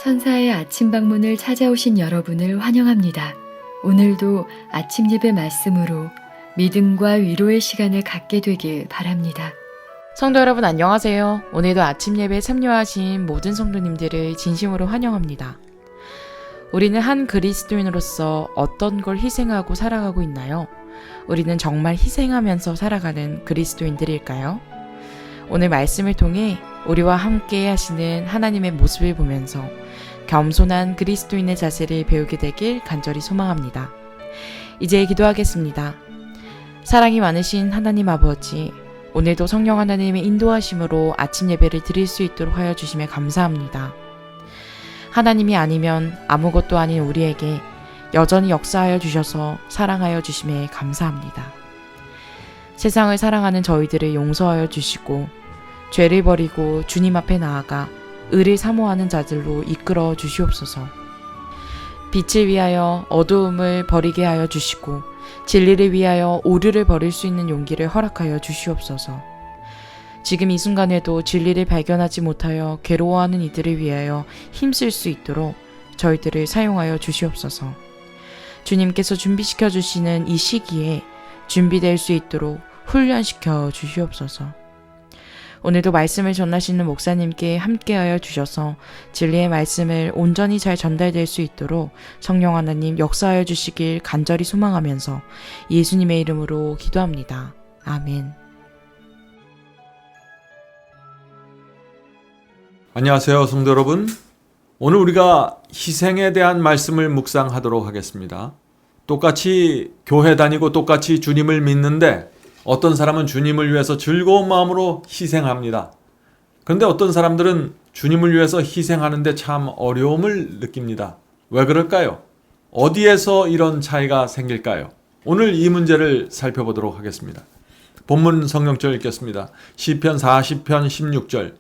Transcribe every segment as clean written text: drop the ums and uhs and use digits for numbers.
천사의 아침 방문을 찾아오신 여러분을 환영합니다. 오늘도 아침 예배 말씀으로 믿음과 위로의 시간을 갖게 되길 바랍니다. 성도 여러분 안녕하세요. 오늘도 아침 예배에 참여하신 모든 성도님들을 진심으로 환영합니다. 우리는 한 그리스도인으로서 어떤 걸 희생하고 살아가고 있나요? 우리는 정말 희생하면서 살아가는 그리스도인들일까요? 오늘 말씀을 통해 우리와 함께 하시는 하나님의 모습을 보면서 겸손한 그리스도인의 자세를 배우게 되길 간절히 소망합니다. 이제 기도하겠습니다. 사랑이 많으신 하나님 아버지, 오늘도 성령 하나님의 인도하심으로 아침 예배를 드릴 수 있도록 하여 주심에 감사합니다. 하나님이 아니면 아무것도 아닌 우리에게 여전히 역사하여 주셔서 사랑하여 주심에 감사합니다. 세상을 사랑하는 저희들을 용서하여 주시고 죄를 버리고 주님 앞에 나아가 의를 사모하는 자들로 이끌어 주시옵소서. 빛을 위하여 어두움을 버리게 하여 주시고 진리를 위하여 오류를 버릴 수 있는 용기를 허락하여 주시옵소서. 지금 이 순간에도 진리를 발견하지 못하여 괴로워하는 이들을 위하여 힘쓸 수 있도록 저희들을 사용하여 주시옵소서. 주님께서 준비시켜 주시는 이 시기에 준비될 수 있도록 훈련시켜 주시옵소서. 오늘도 말씀을 전하시는 목사님께 함께하여 주셔서 진리의 말씀을 온전히 잘 전달될 수 있도록 성령 하나님 역사하여 주시길 간절히 소망하면서 예수님의 이름으로 기도합니다. 아멘. 안녕하세요, 성도 여러분. 오늘 우리가 희생에 대한 말씀을 묵상하도록 하겠습니다. 똑같이 교회 다니고 똑같이 주님을 믿는데 어떤 사람은 주님을 위해서 즐거운 마음으로 희생합니다. 그런데 어떤 사람들은 주님을 위해서 희생하는데 참 어려움을 느낍니다. 왜 그럴까요? 어디에서 이런 차이가 생길까요? 오늘 이 문제를 살펴보도록 하겠습니다. 본문 성경절 읽겠습니다. 시편 40편 16절.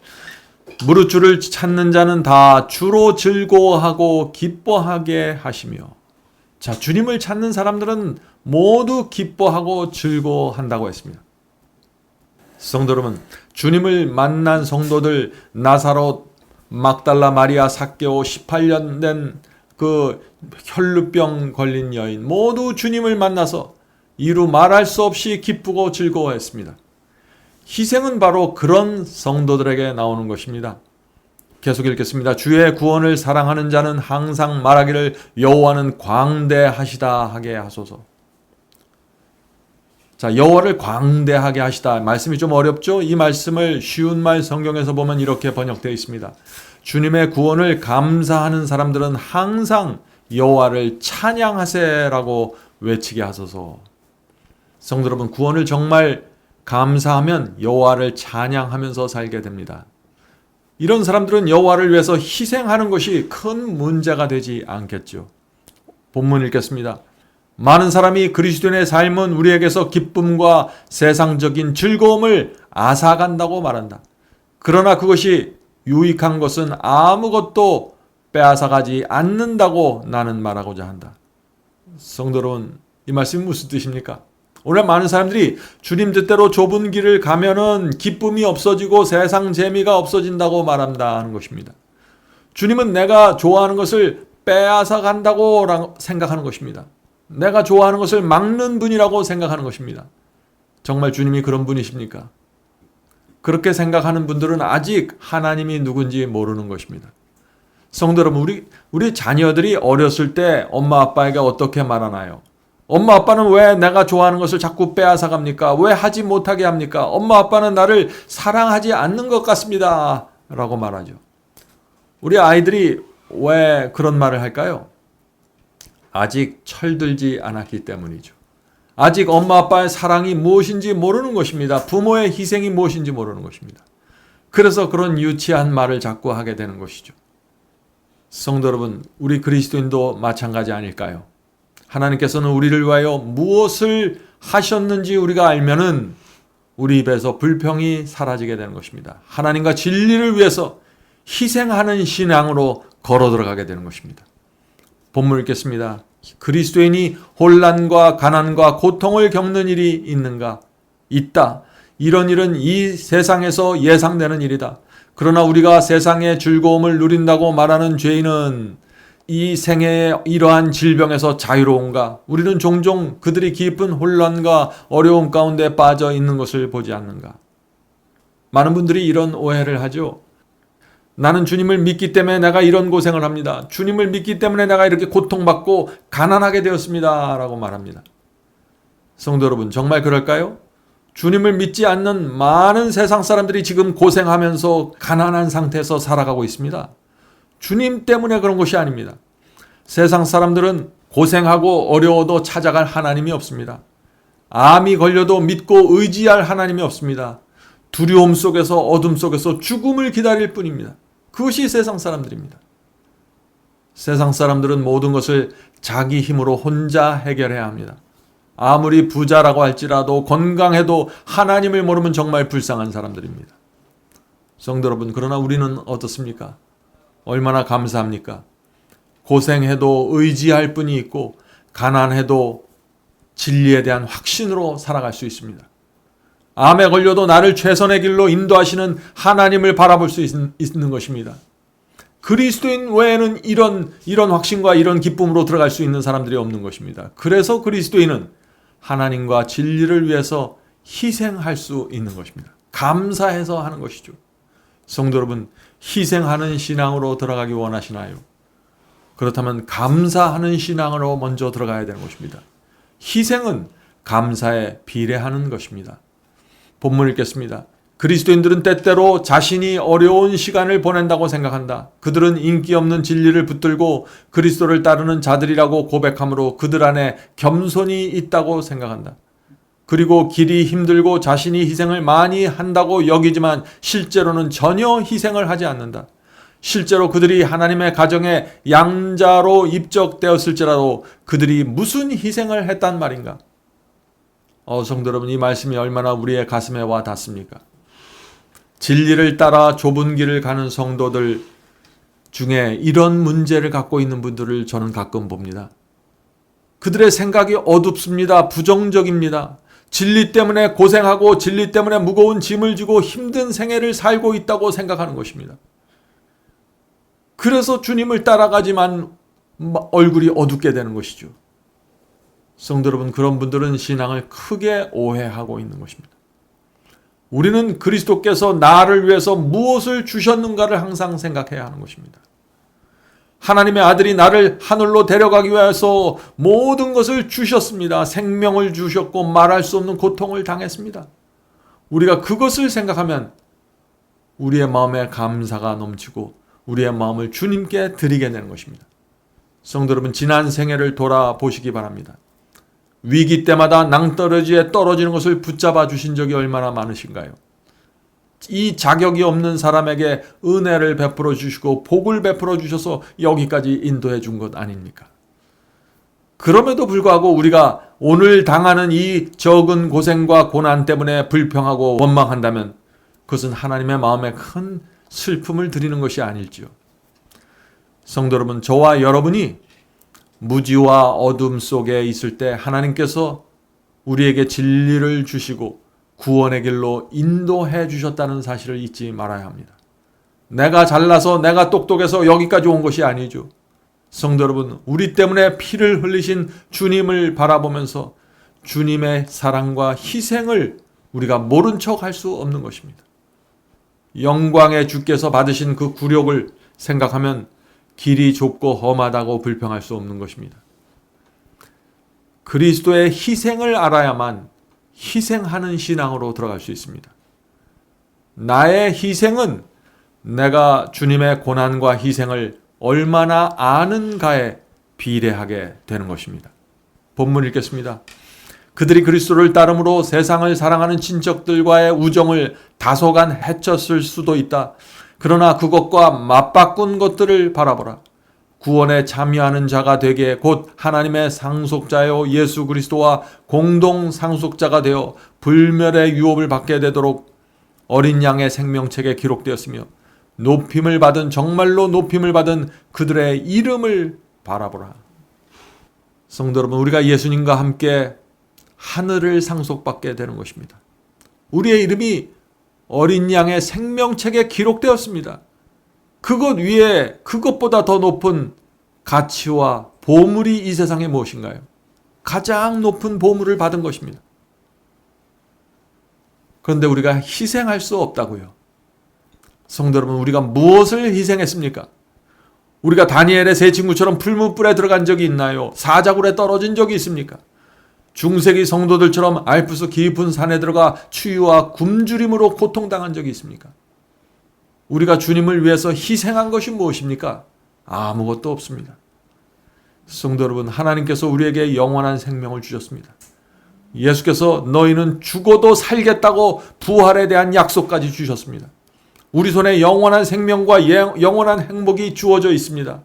무릇 주를 찾는 자는 다 주로 즐거워하고 기뻐하게 하시며. 자, 주님을 찾는 사람들은 모두 기뻐하고 즐거워한다고 했습니다. 성도 여러분, 주님을 만난 성도들 나사롯, 막달라 마리아, 삭개오, 18년 된 그 혈루병 걸린 여인 모두 주님을 만나서 이루 말할 수 없이 기쁘고 즐거워했습니다. 희생은 바로 그런 성도들에게 나오는 것입니다. 계속 읽겠습니다. 주의 구원을 사랑하는 자는 항상 말하기를 여호와는 광대하시다 하게 하소서. 자, 여호와를 광대하게 하시다. 말씀이 좀 어렵죠? 이 말씀을 쉬운 말 성경에서 보면 이렇게 번역되어 있습니다. 주님의 구원을 감사하는 사람들은 항상 여호와를 찬양하세라고 외치게 하소서. 성도 여러분, 구원을 정말 감사하면 여호와를 찬양하면서 살게 됩니다. 이런 사람들은 여호와를 위해서 희생하는 것이 큰 문제가 되지 않겠죠. 본문 읽겠습니다. 많은 사람이 그리스도인의 삶은 우리에게서 기쁨과 세상적인 즐거움을 앗아간다고 말한다. 그러나 그것이 유익한 것은 아무것도 빼앗아가지 않는다고 나는 말하고자 한다. 성도 여러분, 이 말씀이 무슨 뜻입니까? 오늘 많은 사람들이 주님 뜻대로 좁은 길을 가면은 기쁨이 없어지고 세상 재미가 없어진다고 말한다 하는 것입니다. 주님은 내가 좋아하는 것을 빼앗아 간다고 생각하는 것입니다. 내가 좋아하는 것을 막는 분이라고 생각하는 것입니다. 정말 주님이 그런 분이십니까? 그렇게 생각하는 분들은 아직 하나님이 누군지 모르는 것입니다. 성도 여러분, 우리 자녀들이 어렸을 때 엄마 아빠에게 어떻게 말하나요? 엄마 아빠는 왜 내가 좋아하는 것을 자꾸 빼앗아 갑니까? 왜 하지 못하게 합니까? 엄마 아빠는 나를 사랑하지 않는 것 같습니다 라고 말하죠. 우리 아이들이 왜 그런 말을 할까요? 아직 철들지 않았기 때문이죠. 아직 엄마 아빠의 사랑이 무엇인지 모르는 것입니다. 부모의 희생이 무엇인지 모르는 것입니다. 그래서 그런 유치한 말을 자꾸 하게 되는 것이죠. 성도 여러분, 우리 그리스도인도 마찬가지 아닐까요? 하나님께서는 우리를 위하여 무엇을 하셨는지 우리가 알면은 우리 입에서 불평이 사라지게 되는 것입니다. 하나님과 진리를 위해서 희생하는 신앙으로 걸어 들어가게 되는 것입니다. 본문 읽겠습니다. 그리스도인이 혼란과 가난과 고통을 겪는 일이 있는가? 있다. 이런 일은 이 세상에서 예상되는 일이다. 그러나 우리가 세상의 즐거움을 누린다고 말하는 죄인은 이 생애의 이러한 질병에서 자유로운가? 우리는 종종 그들이 깊은 혼란과 어려움 가운데 빠져 있는 것을 보지 않는가? 많은 분들이 이런 오해를 하죠. 나는 주님을 믿기 때문에 내가 이런 고생을 합니다. 주님을 믿기 때문에 내가 이렇게 고통받고 가난하게 되었습니다. 라고 말합니다. 성도 여러분, 정말 그럴까요? 주님을 믿지 않는 많은 세상 사람들이 지금 고생하면서 가난한 상태에서 살아가고 있습니다. 주님 때문에 그런 것이 아닙니다. 세상 사람들은 고생하고 어려워도 찾아갈 하나님이 없습니다. 암이 걸려도 믿고 의지할 하나님이 없습니다. 두려움 속에서 어둠 속에서 죽음을 기다릴 뿐입니다. 그것이 세상 사람들입니다. 세상 사람들은 모든 것을 자기 힘으로 혼자 해결해야 합니다. 아무리 부자라고 할지라도 건강해도 하나님을 모르면 정말 불쌍한 사람들입니다. 성도 여러분, 그러나 우리는 어떻습니까? 얼마나 감사합니까? 고생해도 의지할 분이 있고 가난해도 진리에 대한 확신으로 살아갈 수 있습니다. 암에 걸려도 나를 최선의 길로 인도하시는 하나님을 바라볼 수 있는 것입니다. 그리스도인 외에는 이런 확신과 이런 기쁨으로 들어갈 수 있는 사람들이 없는 것입니다. 그래서 그리스도인은 하나님과 진리를 위해서 희생할 수 있는 것입니다. 감사해서 하는 것이죠. 성도 여러분, 희생하는 신앙으로 들어가기 원하시나요? 그렇다면 감사하는 신앙으로 먼저 들어가야 되는 것입니다. 희생은 감사에 비례하는 것입니다. 본문 읽겠습니다. 그리스도인들은 때때로 자신이 어려운 시간을 보낸다고 생각한다. 그들은 인기 없는 진리를 붙들고 그리스도를 따르는 자들이라고 고백하므로 그들 안에 겸손이 있다고 생각한다. 그리고 길이 힘들고 자신이 희생을 많이 한다고 여기지만 실제로는 전혀 희생을 하지 않는다. 실제로 그들이 하나님의 가정에 양자로 입적되었을지라도 그들이 무슨 희생을 했단 말인가? 성도 여러분, 이 말씀이 얼마나 우리의 가슴에 와 닿습니까? 진리를 따라 좁은 길을 가는 성도들 중에 이런 문제를 갖고 있는 분들을 저는 가끔 봅니다. 그들의 생각이 어둡습니다. 부정적입니다. 진리 때문에 고생하고 진리 때문에 무거운 짐을 지고 힘든 생애를 살고 있다고 생각하는 것입니다. 그래서 주님을 따라가지만 얼굴이 어둡게 되는 것이죠. 성도 여러분, 그런 분들은 신앙을 크게 오해하고 있는 것입니다. 우리는 그리스도께서 나를 위해서 무엇을 주셨는가를 항상 생각해야 하는 것입니다. 하나님의 아들이 나를 하늘로 데려가기 위해서 모든 것을 주셨습니다. 생명을 주셨고 말할 수 없는 고통을 당했습니다. 우리가 그것을 생각하면 우리의 마음에 감사가 넘치고 우리의 마음을 주님께 드리게 되는 것입니다. 성도 여러분, 지난 생애를 돌아보시기 바랍니다. 위기 때마다 낭떠러지에 떨어지는 것을 붙잡아 주신 적이 얼마나 많으신가요? 이 자격이 없는 사람에게 은혜를 베풀어 주시고 복을 베풀어 주셔서 여기까지 인도해 준 것 아닙니까? 그럼에도 불구하고 우리가 오늘 당하는 이 적은 고생과 고난 때문에 불평하고 원망한다면 그것은 하나님의 마음에 큰 슬픔을 드리는 것이 아닐지요. 성도 여러분, 저와 여러분이 무지와 어둠 속에 있을 때 하나님께서 우리에게 진리를 주시고 구원의 길로 인도해 주셨다는 사실을 잊지 말아야 합니다. 내가 잘나서 내가 똑똑해서 여기까지 온 것이 아니죠. 성도 여러분, 우리 때문에 피를 흘리신 주님을 바라보면서 주님의 사랑과 희생을 우리가 모른 척 할 수 없는 것입니다. 영광의 주께서 받으신 그 굴욕을 생각하면 길이 좁고 험하다고 불평할 수 없는 것입니다. 그리스도의 희생을 알아야만 희생하는 신앙으로 들어갈 수 있습니다. 나의 희생은 내가 주님의 고난과 희생을 얼마나 아는가에 비례하게 되는 것입니다. 본문 읽겠습니다. 그들이 그리스도를 따름으로 세상을 사랑하는 친척들과의 우정을 다소간 해쳤을 수도 있다. 그러나 그것과 맞바꾼 것들을 바라보라. 구원에 참여하는 자가 되게 곧 하나님의 상속자요 예수 그리스도와 공동 상속자가 되어 불멸의 유업을 받게 되도록 어린 양의 생명책에 기록되었으며 높임을 받은 정말로 높임을 받은 그들의 이름을 바라보라. 성도 여러분, 우리가 예수님과 함께 하늘을 상속받게 되는 것입니다. 우리의 이름이 어린 양의 생명책에 기록되었습니다. 그것 위에 그것보다 더 높은 가치와 보물이 이 세상에 무엇인가요? 가장 높은 보물을 받은 것입니다. 그런데 우리가 희생할 수 없다고요. 성도 여러분, 우리가 무엇을 희생했습니까? 우리가 다니엘의 세 친구처럼 풀무불에 들어간 적이 있나요? 사자굴에 떨어진 적이 있습니까? 중세기 성도들처럼 알프스 깊은 산에 들어가 추위와 굶주림으로 고통당한 적이 있습니까? 우리가 주님을 위해서 희생한 것이 무엇입니까? 아무것도 없습니다. 성도 여러분, 하나님께서 우리에게 영원한 생명을 주셨습니다. 예수께서 너희는 죽어도 살겠다고 부활에 대한 약속까지 주셨습니다. 우리 손에 영원한 생명과 영원한 행복이 주어져 있습니다.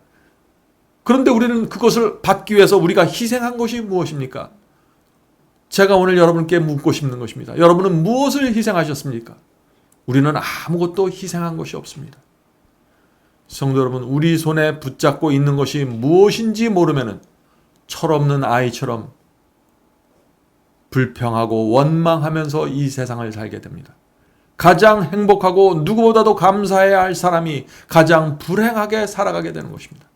그런데 우리는 그것을 받기 위해서 우리가 희생한 것이 무엇입니까? 제가 오늘 여러분께 묻고 싶는 것입니다. 여러분은 무엇을 희생하셨습니까? 우리는 아무것도 희생한 것이 없습니다. 성도 여러분, 우리 손에 붙잡고 있는 것이 무엇인지 모르면은 철없는 아이처럼 불평하고 원망하면서 이 세상을 살게 됩니다. 가장 행복하고 누구보다도 감사해야 할 사람이 가장 불행하게 살아가게 되는 것입니다.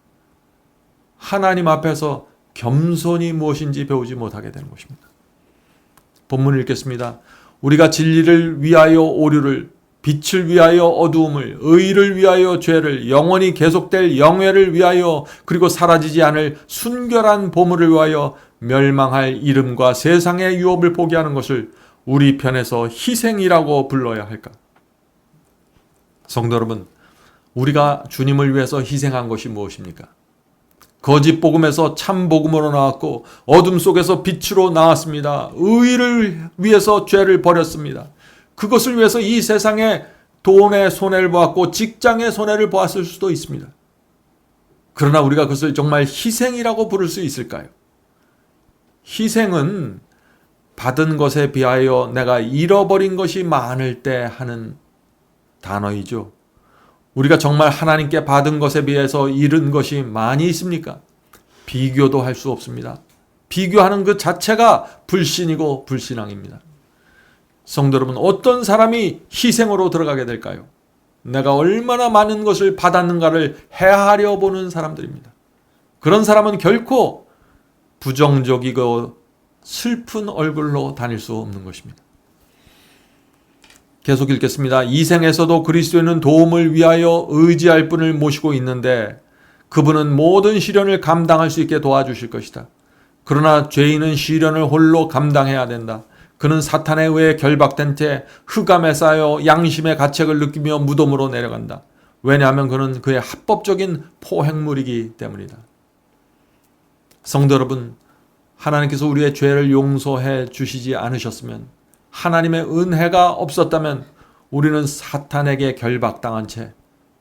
하나님 앞에서 겸손이 무엇인지 배우지 못하게 되는 것입니다. 본문을 읽겠습니다. 우리가 진리를 위하여 오류를, 빛을 위하여 어두움을, 의를 위하여 죄를, 영원히 계속될 영예를 위하여, 그리고 사라지지 않을 순결한 보물을 위하여 멸망할 이름과 세상의 유업을 포기하는 것을 우리 편에서 희생이라고 불러야 할까? 성도 여러분, 우리가 주님을 위해서 희생한 것이 무엇입니까? 거짓 복음에서 참 복음으로 나왔고 어둠 속에서 빛으로 나왔습니다. 의를 위해서 죄를 버렸습니다. 그것을 위해서 이 세상에 돈의 손해를 보았고 직장의 손해를 보았을 수도 있습니다. 그러나 우리가 그것을 정말 희생이라고 부를 수 있을까요? 희생은 받은 것에 비하여 내가 잃어버린 것이 많을 때 하는 단어이죠. 우리가 정말 하나님께 받은 것에 비해서 잃은 것이 많이 있습니까? 비교도 할 수 없습니다. 비교하는 그 자체가 불신이고 불신앙입니다. 성도 여러분, 어떤 사람이 희생으로 들어가게 될까요? 내가 얼마나 많은 것을 받았는가를 헤아려 보는 사람들입니다. 그런 사람은 결코 부정적이고 슬픈 얼굴로 다닐 수 없는 것입니다. 계속 읽겠습니다. 이 생에서도 그리스도인은 도움을 위하여 의지할 분을 모시고 있는데 그분은 모든 시련을 감당할 수 있게 도와주실 것이다. 그러나 죄인은 시련을 홀로 감당해야 된다. 그는 사탄에 의해 결박된 채 흑암에 쌓여 양심의 가책을 느끼며 무덤으로 내려간다. 왜냐하면 그는 그의 합법적인 포획물이기 때문이다. 성도 여러분, 하나님께서 우리의 죄를 용서해 주시지 않으셨으면, 하나님의 은혜가 없었다면 우리는 사탄에게 결박당한 채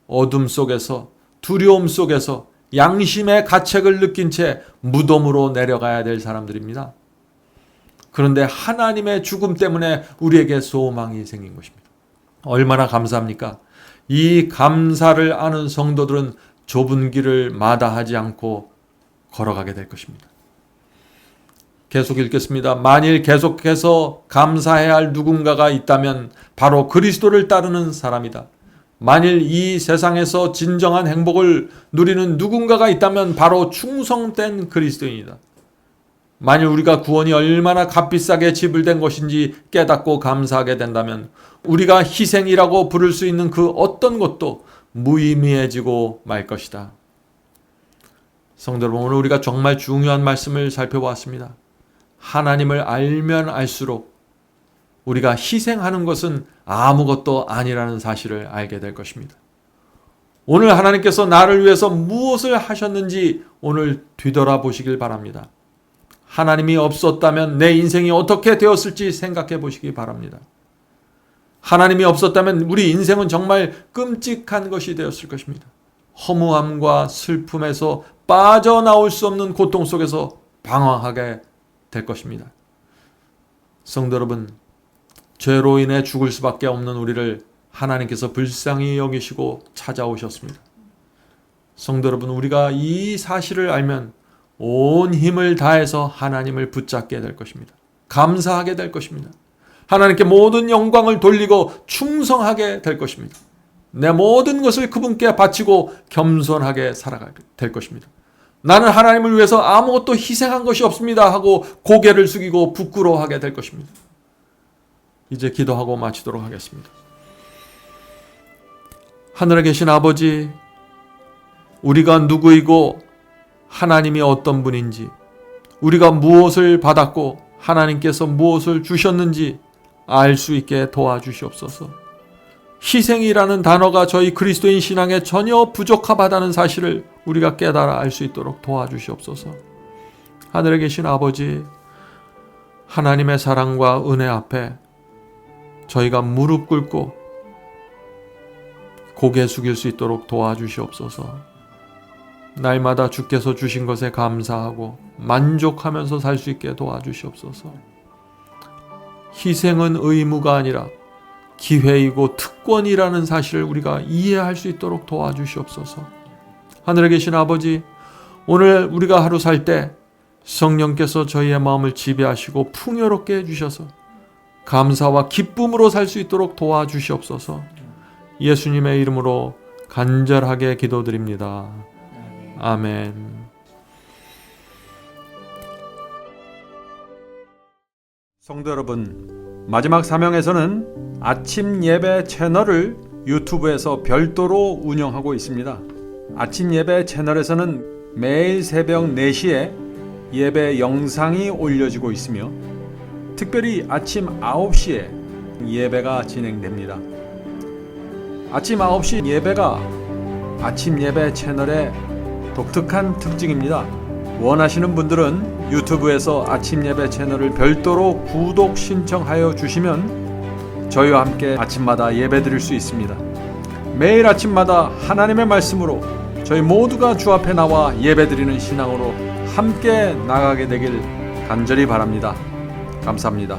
어둠 속에서, 두려움 속에서 양심의 가책을 느낀 채 무덤으로 내려가야 될 사람들입니다. 그런데 하나님의 죽음 때문에 우리에게 소망이 생긴 것입니다. 얼마나 감사합니까? 이 감사를 아는 성도들은 좁은 길을 마다하지 않고 걸어가게 될 것입니다. 계속 읽겠습니다. 만일 계속해서 감사해야 할 누군가가 있다면 바로 그리스도를 따르는 사람이다. 만일 이 세상에서 진정한 행복을 누리는 누군가가 있다면 바로 충성된 그리스도인이다. 만일 우리가 구원이 얼마나 값비싸게 지불된 것인지 깨닫고 감사하게 된다면 우리가 희생이라고 부를 수 있는 그 어떤 것도 무의미해지고 말 것이다. 성도 여러분, 오늘 우리가 정말 중요한 말씀을 살펴보았습니다. 하나님을 알면 알수록 우리가 희생하는 것은 아무것도 아니라는 사실을 알게 될 것입니다. 오늘 하나님께서 나를 위해서 무엇을 하셨는지 오늘 뒤돌아보시길 바랍니다. 하나님이 없었다면 내 인생이 어떻게 되었을지 생각해 보시기 바랍니다. 하나님이 없었다면 우리 인생은 정말 끔찍한 것이 되었을 것입니다. 허무함과 슬픔에서 빠져나올 수 없는 고통 속에서 방황하게 될 것입니다. 성도 여러분, 죄로 인해 죽을 수밖에 없는 우리를 하나님께서 불쌍히 여기시고 찾아오셨습니다. 성도 여러분, 우리가 이 사실을 알면 온 힘을 다해서 하나님을 붙잡게 될 것입니다. 감사하게 될 것입니다. 하나님께 모든 영광을 돌리고 충성하게 될 것입니다. 내 모든 것을 그분께 바치고 겸손하게 살아가게 될 것입니다. 나는 하나님을 위해서 아무것도 희생한 것이 없습니다 하고 고개를 숙이고 부끄러워하게 될 것입니다. 이제 기도하고 마치도록 하겠습니다. 하늘에 계신 아버지, 우리가 누구이고 하나님이 어떤 분인지, 우리가 무엇을 받았고 하나님께서 무엇을 주셨는지 알 수 있게 도와주시옵소서. 희생이라는 단어가 저희 그리스도인 신앙에 전혀 부족하다는 사실을 우리가 깨달아 알 수 있도록 도와주시옵소서. 하늘에 계신 아버지, 하나님의 사랑과 은혜 앞에 저희가 무릎 꿇고 고개 숙일 수 있도록 도와주시옵소서. 날마다 주께서 주신 것에 감사하고 만족하면서 살 수 있게 도와주시옵소서. 희생은 의무가 아니라 기회이고 특권이라는 사실을 우리가 이해할 수 있도록 도와주시옵소서. 하늘에 계신 아버지, 오늘 우리가 하루 살 때 성령께서 저희의 마음을 지배하시고 풍요롭게 해주셔서 감사와 기쁨으로 살 수 있도록 도와주시옵소서. 예수님의 이름으로 간절하게 기도드립니다. 아멘. 성도 여러분, 마지막 사명에서는 아침 예배 채널을 유튜브에서 별도로 운영하고 있습니다. 아침 예배 채널에서는 매일 새벽 4시에 예배 영상이 올려지고 있으며 특별히 아침 9시에 예배가 진행됩니다. 아침 9시 예배가 아침 예배 채널의 독특한 특징입니다. 원하시는 분들은 유튜브에서 아침 예배 채널을 별도로 구독 신청하여 주시면 저희와 함께 아침마다 예배 드릴 수 있습니다. 매일 아침마다 하나님의 말씀으로 저희 모두가 주 앞에 나와 예배 드리는 신앙으로 함께 나가게 되길 간절히 바랍니다. 감사합니다.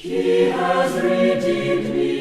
He has redeemed me.